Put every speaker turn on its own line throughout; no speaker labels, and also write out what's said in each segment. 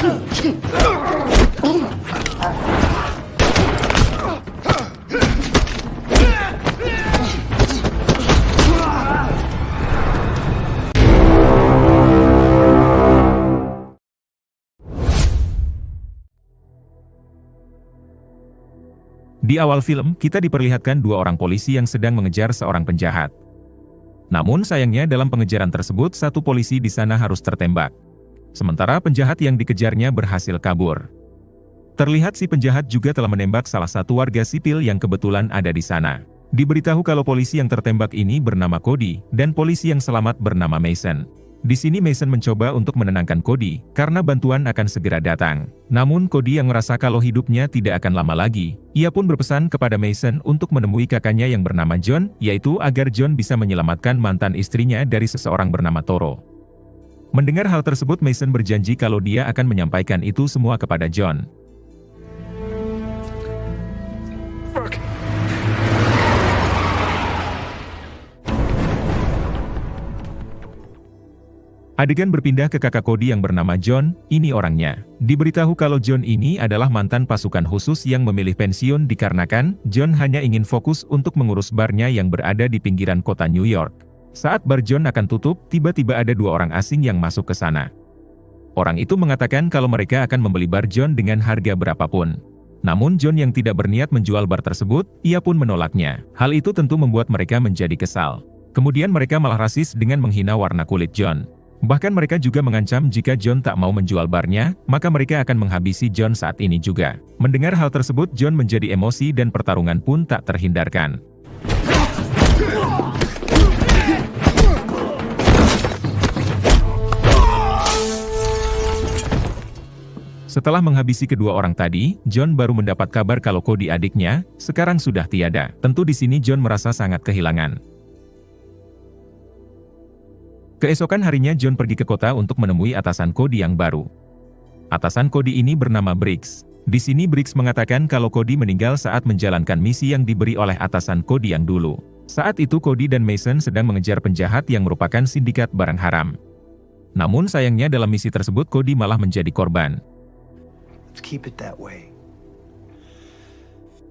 Di awal film, kita diperlihatkan dua orang polisi yang sedang mengejar seorang penjahat. Namun sayangnya dalam pengejaran tersebut satu polisi di sana harus tertembak. Sementara penjahat yang dikejarnya berhasil kabur. Terlihat si penjahat juga telah menembak salah satu warga sipil yang kebetulan ada di sana. Diberitahu kalau polisi yang tertembak ini bernama Cody, dan polisi yang selamat bernama Mason. Di sini Mason mencoba untuk menenangkan Cody, karena bantuan akan segera datang. Namun Cody yang merasa kalau hidupnya tidak akan lama lagi, ia pun berpesan kepada Mason untuk menemui kakaknya yang bernama John, yaitu agar John bisa menyelamatkan mantan istrinya dari seseorang bernama Toro. Mendengar hal tersebut Mason berjanji kalau dia akan menyampaikan itu semua kepada John. Adegan berpindah ke kakak Cody yang bernama John, ini orangnya. Diberitahu kalau John ini adalah mantan pasukan khusus yang memilih pensiun dikarenakan John hanya ingin fokus untuk mengurus barnya yang berada di pinggiran kota New York. Saat bar John akan tutup, tiba-tiba ada dua orang asing yang masuk ke sana. Orang itu mengatakan kalau mereka akan membeli bar John dengan harga berapapun. Namun John yang tidak berniat menjual bar tersebut, ia pun menolaknya. Hal itu tentu membuat mereka menjadi kesal. Kemudian mereka malah rasis dengan menghina warna kulit John. Bahkan mereka juga mengancam jika John tak mau menjual barnya, maka mereka akan menghabisi John saat ini juga. Mendengar hal tersebut John menjadi emosi dan pertarungan pun tak terhindarkan. Setelah menghabisi kedua orang tadi, John baru mendapat kabar kalau Cody adiknya sekarang sudah tiada. Tentu di sini John merasa sangat kehilangan. Keesokan harinya John pergi ke kota untuk menemui atasan Cody yang baru. Atasan Cody ini bernama Briggs. Di sini Briggs mengatakan kalau Cody meninggal saat menjalankan misi yang diberi oleh atasan Cody yang dulu. Saat itu Cody dan Mason sedang mengejar penjahat yang merupakan sindikat barang haram. Namun sayangnya dalam misi tersebut Cody malah menjadi korban.
Keep it that way.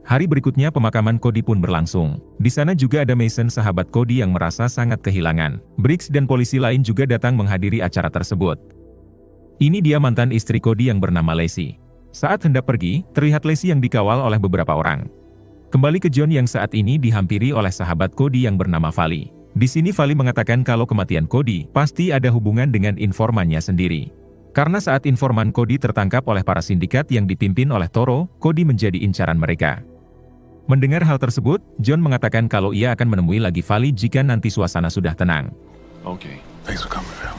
Hari berikutnya pemakaman Cody pun berlangsung. Di sana juga ada Mason sahabat Cody yang merasa sangat kehilangan. Briggs dan polisi lain juga datang menghadiri acara tersebut. Ini dia mantan istri Cody yang bernama Lacey. Saat hendak pergi, terlihat Lacey yang dikawal oleh beberapa orang. Kembali ke John yang saat ini dihampiri oleh sahabat Cody yang bernama Vali. Di sini Vali mengatakan kalau kematian Cody pasti ada hubungan dengan informannya sendiri. Karena saat informan Cody tertangkap oleh para sindikat yang dipimpin oleh Toro, Cody menjadi incaran mereka. Mendengar hal tersebut, John mengatakan kalau ia akan menemui lagi Vali jika nanti suasana sudah tenang.
Okay, thanks for coming, Valley.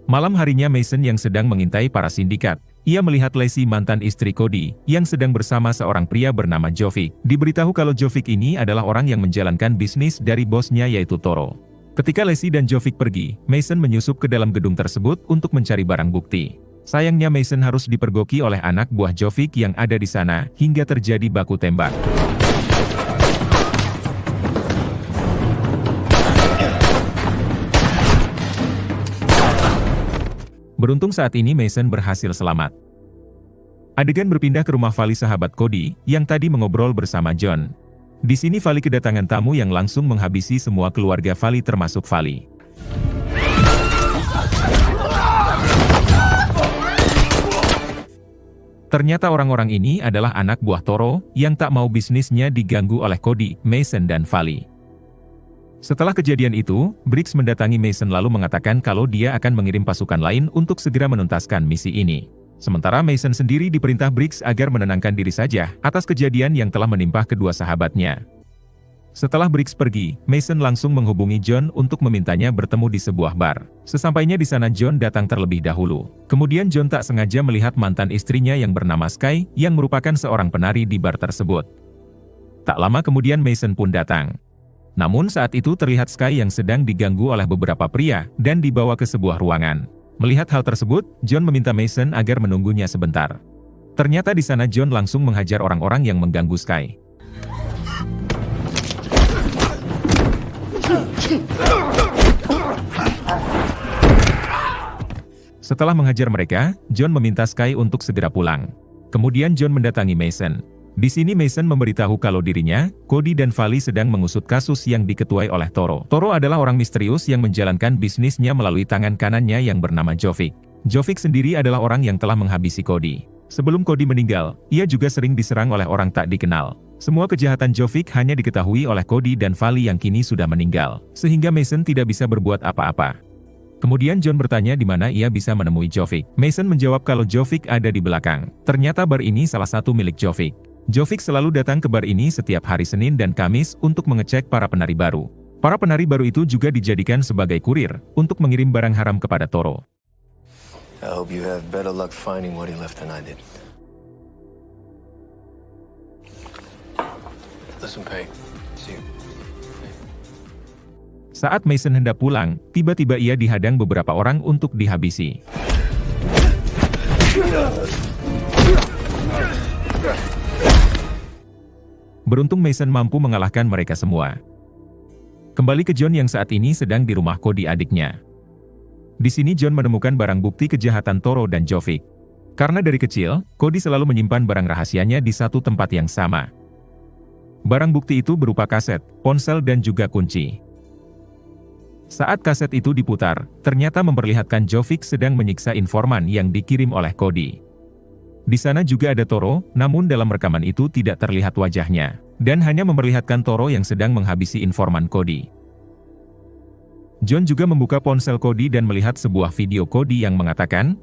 Malam harinya Mason yang sedang mengintai para sindikat. Ia melihat Lacey mantan istri Cody, yang sedang bersama seorang pria bernama Jovic. Diberitahu kalau Jovic ini adalah orang yang menjalankan bisnis dari bosnya yaitu Toro. Ketika Lacey dan Jovic pergi, Mason menyusup ke dalam gedung tersebut untuk mencari barang bukti. Sayangnya Mason harus dipergoki oleh anak buah Jovic yang ada di sana, hingga terjadi baku tembak. Beruntung saat ini Mason berhasil selamat. Adegan berpindah ke rumah Vali sahabat Cody, yang tadi mengobrol bersama John. Di sini Vali kedatangan tamu yang langsung menghabisi semua keluarga Vali termasuk Vali. Ternyata orang-orang ini adalah anak buah Toro, yang tak mau bisnisnya diganggu oleh Cody, Mason dan Vali. Setelah kejadian itu, Briggs mendatangi Mason lalu mengatakan kalau dia akan mengirim pasukan lain untuk segera menuntaskan misi ini. Sementara Mason sendiri diperintah Briggs agar menenangkan diri saja atas kejadian yang telah menimpa kedua sahabatnya. Setelah Briggs pergi, Mason langsung menghubungi John untuk memintanya bertemu di sebuah bar. Sesampainya di sana John datang terlebih dahulu. Kemudian John tak sengaja melihat mantan istrinya yang bernama Sky, yang merupakan seorang penari di bar tersebut. Tak lama kemudian Mason pun datang. Namun saat itu terlihat Sky yang sedang diganggu oleh beberapa pria, dan dibawa ke sebuah ruangan. Melihat hal tersebut, John meminta Mason agar menunggunya sebentar. Ternyata di sana John langsung menghajar orang-orang yang mengganggu Sky. Setelah menghajar mereka, John meminta Sky untuk segera pulang. Kemudian John mendatangi Mason. Di sini Mason memberitahu kalau dirinya, Cody dan Vali sedang mengusut kasus yang diketuai oleh Toro. Toro adalah orang misterius yang menjalankan bisnisnya melalui tangan kanannya yang bernama Jovic. Jovic sendiri adalah orang yang telah menghabisi Cody. Sebelum Cody meninggal, ia juga sering diserang oleh orang tak dikenal. Semua kejahatan Jovic hanya diketahui oleh Cody dan Vali yang kini sudah meninggal, sehingga Mason tidak bisa berbuat apa-apa. Kemudian John bertanya di mana ia bisa menemui Jovic. Mason menjawab kalau Jovic ada di belakang. Ternyata bar ini salah satu milik Jovic. Jovic selalu datang ke bar ini setiap hari Senin dan Kamis untuk mengecek para penari baru. Para penari baru itu juga dijadikan sebagai kurir untuk mengirim barang haram kepada Toro.
I hope you have better luck finding what he left than I did. Listen, Peg. See you.
Saat Mason hendak pulang, tiba-tiba ia dihadang beberapa orang untuk dihabisi. Beruntung Mason mampu mengalahkan mereka semua. Kembali ke John yang saat ini sedang di rumah Cody adiknya. Di sini John menemukan barang bukti kejahatan Toro dan Jovic. Karena dari kecil, Cody selalu menyimpan barang rahasianya di satu tempat yang sama. Barang bukti itu berupa kaset, ponsel dan juga kunci. Saat kaset itu diputar, ternyata memperlihatkan Jovic sedang menyiksa informan yang dikirim oleh Cody. Di sana juga ada Toro, namun dalam rekaman itu tidak terlihat wajahnya, dan hanya memperlihatkan Toro yang sedang menghabisi informan Cody. John juga membuka ponsel Cody dan melihat sebuah video Cody yang mengatakan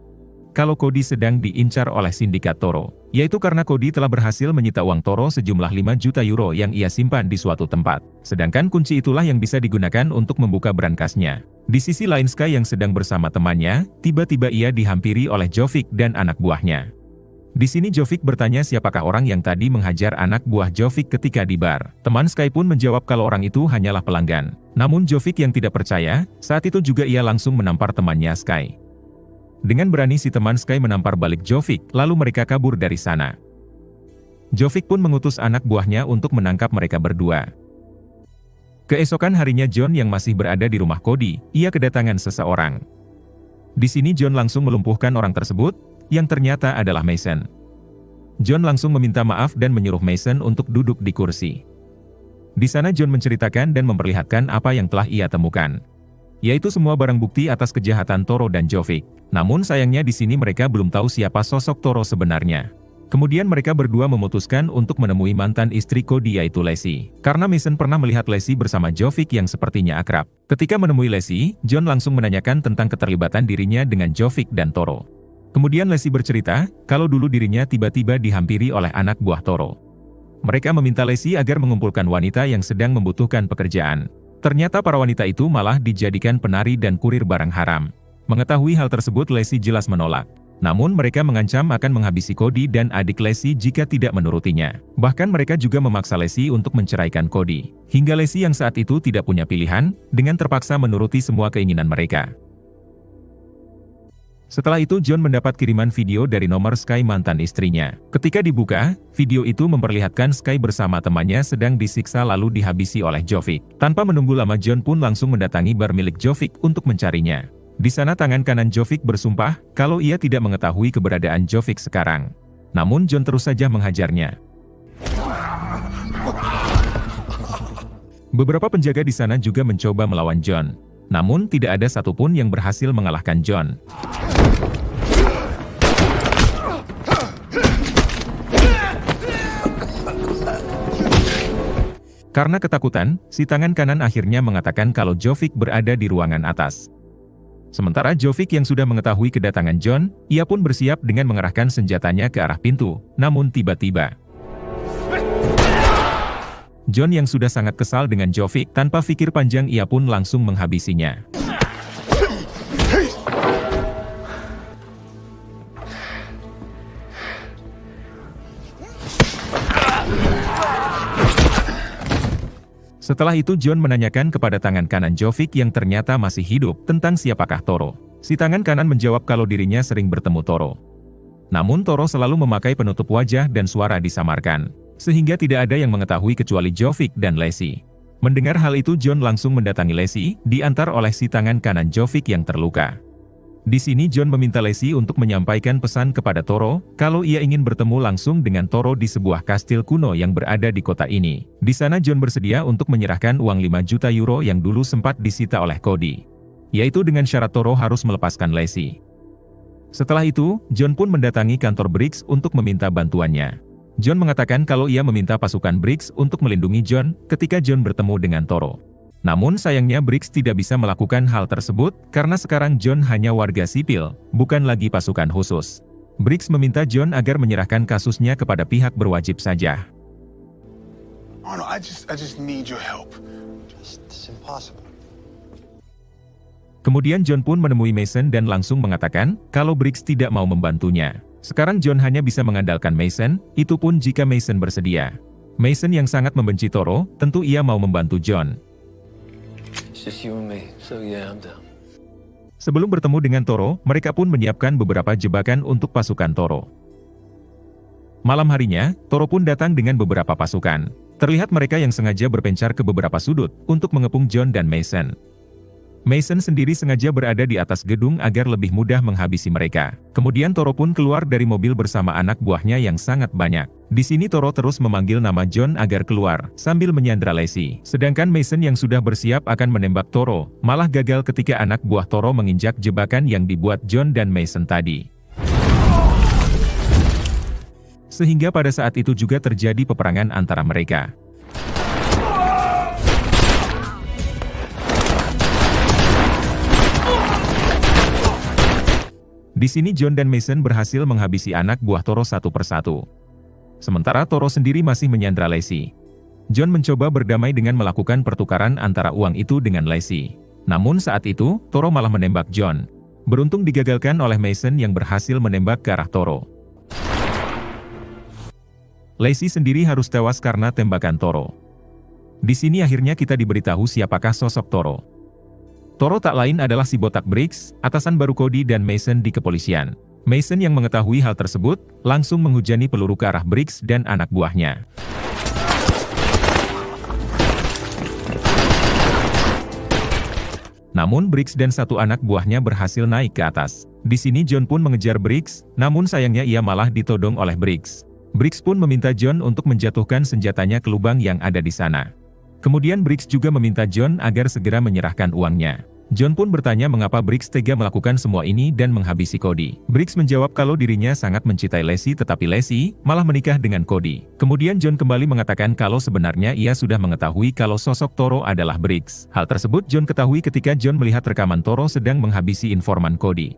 kalau Cody sedang diincar oleh sindikat Toro, yaitu karena Cody telah berhasil menyita uang Toro sejumlah 5 juta euro yang ia simpan di suatu tempat. Sedangkan kunci itulah yang bisa digunakan untuk membuka brankasnya. Di sisi lain Sky yang sedang bersama temannya, tiba-tiba ia dihampiri oleh Jovic dan anak buahnya. Di sini Jovic bertanya siapakah orang yang tadi menghajar anak buah Jovic ketika di bar. Teman Sky pun menjawab kalau orang itu hanyalah pelanggan. Namun Jovic yang tidak percaya, saat itu juga ia langsung menampar temannya Sky. Dengan berani si teman Sky menampar balik Jovic, lalu mereka kabur dari sana. Jovic pun mengutus anak buahnya untuk menangkap mereka berdua. Keesokan harinya John yang masih berada di rumah Cody, ia kedatangan seseorang. Di sini John langsung melumpuhkan orang tersebut, yang ternyata adalah Mason. John langsung meminta maaf dan menyuruh Mason untuk duduk di kursi. Di sana John menceritakan dan memperlihatkan apa yang telah ia temukan, yaitu semua barang bukti atas kejahatan Toro dan Jovic. Namun sayangnya di sini mereka belum tahu siapa sosok Toro sebenarnya. Kemudian mereka berdua memutuskan untuk menemui mantan istri Cody yaitu Lacey. Karena Mason pernah melihat Lacey bersama Jovic yang sepertinya akrab. Ketika menemui Lacey, John langsung menanyakan tentang keterlibatan dirinya dengan Jovic dan Toro. Kemudian Lacey bercerita, kalau dulu dirinya tiba-tiba dihampiri oleh anak buah Toro. Mereka meminta Lacey agar mengumpulkan wanita yang sedang membutuhkan pekerjaan. Ternyata para wanita itu malah dijadikan penari dan kurir barang haram. Mengetahui hal tersebut Lacey jelas menolak. Namun mereka mengancam akan menghabisi Cody dan adik Lacey jika tidak menurutinya. Bahkan mereka juga memaksa Lacey untuk menceraikan Cody. Hingga Lacey yang saat itu tidak punya pilihan, dengan terpaksa menuruti semua keinginan mereka. Setelah itu John mendapat kiriman video dari nomor Sky mantan istrinya. Ketika dibuka, video itu memperlihatkan Sky bersama temannya sedang disiksa lalu dihabisi oleh Jovic. Tanpa menunggu lama John pun langsung mendatangi bar milik Jovic untuk mencarinya. Di sana tangan kanan Jovic bersumpah kalau ia tidak mengetahui keberadaan Jovic sekarang. Namun John terus saja menghajarnya. Beberapa penjaga di sana juga mencoba melawan John. Namun tidak ada satupun yang berhasil mengalahkan John. Karena ketakutan, si tangan kanan akhirnya mengatakan kalau Jovic berada di ruangan atas. Sementara Jovic yang sudah mengetahui kedatangan John, ia pun bersiap dengan mengerahkan senjatanya ke arah pintu. Namun tiba-tiba, John yang sudah sangat kesal dengan Jovic, tanpa pikir panjang ia pun langsung menghabisinya. Setelah itu John menanyakan kepada tangan kanan Jovic yang ternyata masih hidup tentang siapakah Toro. Si tangan kanan menjawab kalau dirinya sering bertemu Toro. Namun Toro selalu memakai penutup wajah dan suara disamarkan, sehingga tidak ada yang mengetahui kecuali Jovic dan Lacey. Mendengar hal itu John langsung mendatangi Lacey, diantar oleh si tangan kanan Jovic yang terluka. Di sini John meminta Lacey untuk menyampaikan pesan kepada Toro, kalau ia ingin bertemu langsung dengan Toro di sebuah kastil kuno yang berada di kota ini. Di sana John bersedia untuk menyerahkan uang 5 juta euro yang dulu sempat disita oleh Cody. Yaitu dengan syarat Toro harus melepaskan Lacey. Setelah itu, John pun mendatangi kantor Briggs untuk meminta bantuannya. John mengatakan kalau ia meminta pasukan Briggs untuk melindungi John ketika John bertemu dengan Toro. Namun sayangnya Briggs tidak bisa melakukan hal tersebut karena sekarang John hanya warga sipil, bukan lagi pasukan khusus. Briggs meminta John agar menyerahkan kasusnya kepada pihak berwajib saja.
Arnold, I just need your help.
It's impossible.
Kemudian John pun menemui Mason dan langsung mengatakan kalau Briggs tidak mau membantunya. Sekarang John hanya bisa mengandalkan Mason, itu pun jika Mason bersedia. Mason yang sangat membenci Toro, tentu ia mau membantu John.
It's just you and me, so yeah, I'm down.
Sebelum bertemu dengan Toro, mereka pun menyiapkan beberapa jebakan untuk pasukan Toro. Malam harinya, Toro pun datang dengan beberapa pasukan. Terlihat mereka yang sengaja berpencar ke beberapa sudut untuk mengepung John dan Mason. Mason sendiri sengaja berada di atas gedung agar lebih mudah menghabisi mereka. Kemudian Toro pun keluar dari mobil bersama anak buahnya yang sangat banyak. Di sini Toro terus memanggil nama John agar keluar, sambil menyandra Lacey. Sedangkan Mason yang sudah bersiap akan menembak Toro, malah gagal ketika anak buah Toro menginjak jebakan yang dibuat John dan Mason tadi. Sehingga pada saat itu juga terjadi peperangan antara mereka. Di sini John dan Mason berhasil menghabisi anak buah Toro satu persatu. Sementara Toro sendiri masih menyandra Lacey. John mencoba berdamai dengan melakukan pertukaran antara uang itu dengan Lacey. Namun saat itu, Toro malah menembak John. Beruntung digagalkan oleh Mason yang berhasil menembak ke arah Toro. Lacey sendiri harus tewas karena tembakan Toro. Di sini akhirnya kita diberitahu siapakah sosok Toro. Toro tak lain adalah si botak Briggs, atasan baru Cody dan Mason di kepolisian. Mason yang mengetahui hal tersebut, langsung menghujani peluru ke arah Briggs dan anak buahnya. Namun Briggs dan satu anak buahnya berhasil naik ke atas. Di sini John pun mengejar Briggs, namun sayangnya ia malah ditodong oleh Briggs. Briggs pun meminta John untuk menjatuhkan senjatanya ke lubang yang ada di sana. Kemudian Briggs juga meminta John agar segera menyerahkan uangnya. John pun bertanya mengapa Briggs tega melakukan semua ini dan menghabisi Cody. Briggs menjawab kalau dirinya sangat mencintai Lacey tetapi Lacey malah menikah dengan Cody. Kemudian John kembali mengatakan kalau sebenarnya ia sudah mengetahui kalau sosok Toro adalah Briggs. Hal tersebut John ketahui ketika John melihat rekaman Toro sedang menghabisi informan Cody.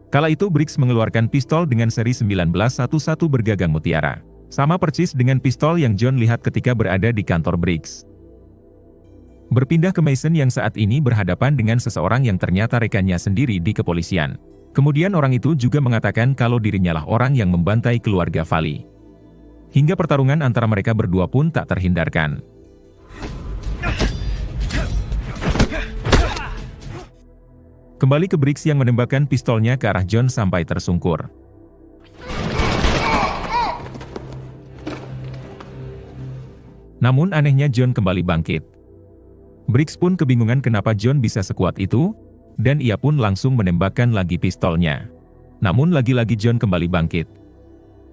Kala itu Briggs mengeluarkan pistol dengan seri 1911 bergagang mutiara. Sama persis dengan pistol yang John lihat ketika berada di kantor Briggs. Berpindah ke Mason yang saat ini berhadapan dengan seseorang yang ternyata rekannya sendiri di kepolisian. Kemudian orang itu juga mengatakan kalau dirinya lah orang yang membantai keluarga Valley. Hingga pertarungan antara mereka berdua pun tak terhindarkan. Kembali ke Briggs yang menembakkan pistolnya ke arah John sampai tersungkur. Namun anehnya John kembali bangkit. Briggs pun kebingungan kenapa John bisa sekuat itu, dan ia pun langsung menembakkan lagi pistolnya. Namun lagi-lagi John kembali bangkit.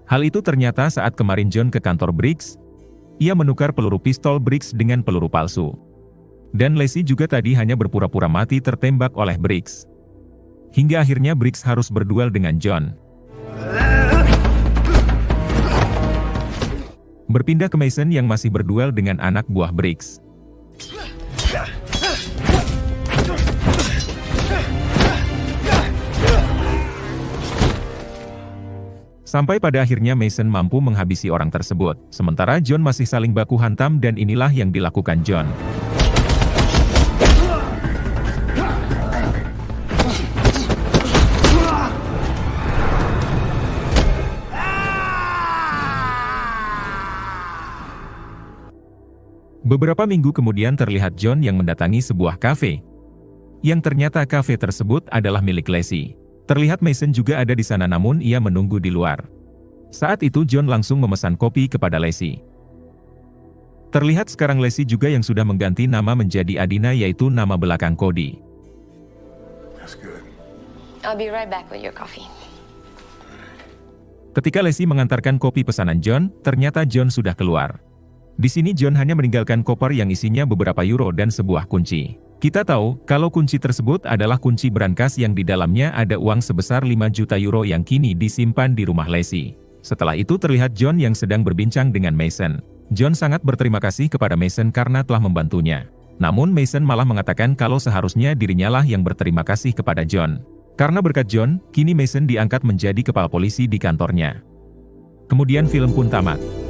Hal itu ternyata saat kemarin John ke kantor Briggs, ia menukar peluru pistol Briggs dengan peluru palsu. Dan Lacey juga tadi hanya berpura-pura mati tertembak oleh Briggs. Hingga akhirnya Briggs harus berduel dengan John. Berpindah ke Mason yang masih berduel dengan anak buah Briggs. Sampai pada akhirnya Mason mampu menghabisi orang tersebut. Sementara John masih saling baku hantam dan inilah yang dilakukan John. Beberapa minggu kemudian terlihat John yang mendatangi sebuah kafe. Yang ternyata kafe tersebut adalah milik Lacey. Terlihat Mason juga ada di sana namun ia menunggu di luar. Saat itu John langsung memesan kopi kepada Lacey. Terlihat sekarang Lacey juga yang sudah mengganti nama menjadi Adina yaitu nama belakang Cody.
That's good.
I'll be right back with your coffee.
Ketika Lacey mengantarkan kopi pesanan John, ternyata John sudah keluar. Di sini John hanya meninggalkan koper yang isinya beberapa euro dan sebuah kunci. Kita tahu, kalau kunci tersebut adalah kunci brankas yang di dalamnya ada uang sebesar 5 juta euro yang kini disimpan di rumah Lacey. Setelah itu terlihat John yang sedang berbincang dengan Mason. John sangat berterima kasih kepada Mason karena telah membantunya. Namun Mason malah mengatakan kalau seharusnya dirinya lah yang berterima kasih kepada John. Karena berkat John, kini Mason diangkat menjadi kepala polisi di kantornya. Kemudian film pun tamat.